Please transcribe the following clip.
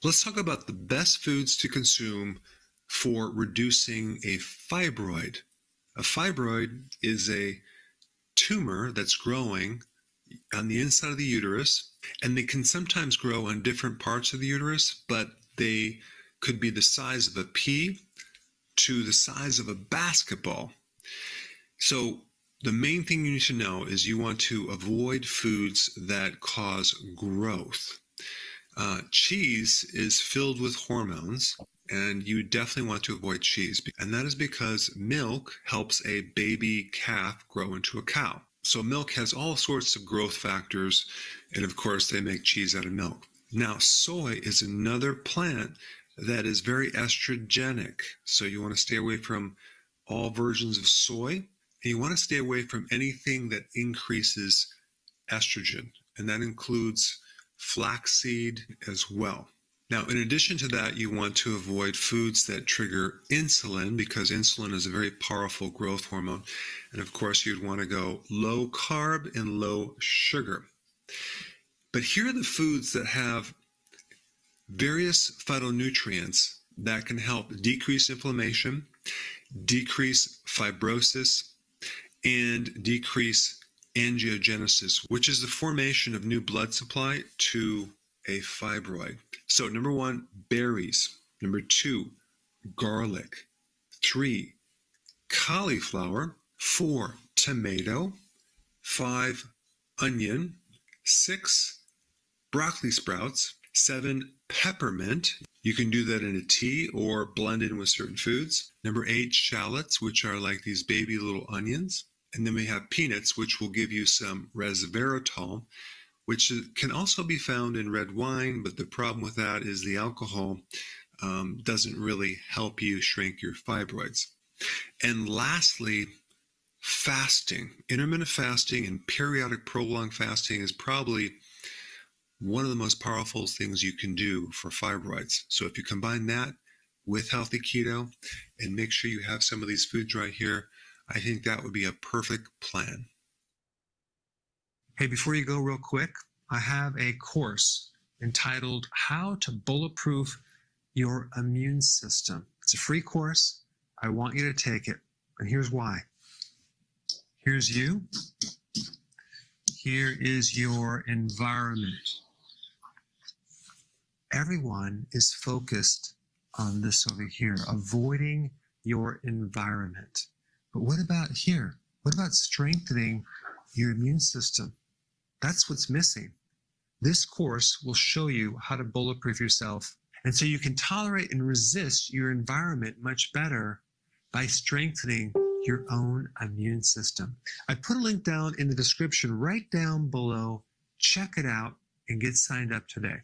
Let's talk about the best foods to consume for reducing a fibroid. A fibroid is a tumor that's growing on the inside of the uterus, and they can sometimes grow on different parts of the uterus, but they could be the size of a pea to the size of a basketball. So the main thing you need to know is you want to avoid foods that cause growth. Cheese is filled with hormones, and you definitely want to avoid cheese. And that is because milk helps a baby calf grow into a cow. So milk has all sorts of growth factors, and of course they make cheese out of milk. Now, soy is another plant that is very estrogenic. So you want to stay away from all versions of soy, and you want to stay away from anything that increases estrogen, and that includes flaxseed as well. Now, in addition to that, you want to avoid foods that trigger insulin, because insulin is a very powerful growth hormone. And of course, you'd want to go low carb and low sugar. But here are the foods that have various phytonutrients that can help decrease inflammation, decrease fibrosis, and decrease angiogenesis, which is the formation of new blood supply to a fibroid. So number 1, berries. Number 2, garlic. 3, cauliflower. 4, tomato. 5, onion. 6, broccoli sprouts. 7, peppermint. You can do that in a tea or blend in with certain foods. Number 8, shallots, which are like these baby little onions. And then we have peanuts, which will give you some resveratrol, which can also be found in red wine, but the problem with that is the alcohol doesn't really help you shrink your fibroids. And lastly, fasting. Intermittent fasting and periodic prolonged fasting is probably one of the most powerful things you can do for fibroids. So if you combine that with healthy keto and make sure you have some of these foods right here, I think that would be a perfect plan. Hey, before you go real quick, I have a course entitled How to Bulletproof Your Immune System. It's a free course. I want you to take it. And here's why. Here's you. Here is your environment. Everyone is focused on this over here, avoiding your environment. But what about here? What about strengthening your immune system? That's what's missing. This course will show you how to bulletproof yourself. And so you can tolerate and resist your environment much better by strengthening your own immune system. I put a link down in the description right down below. Check it out and get signed up today.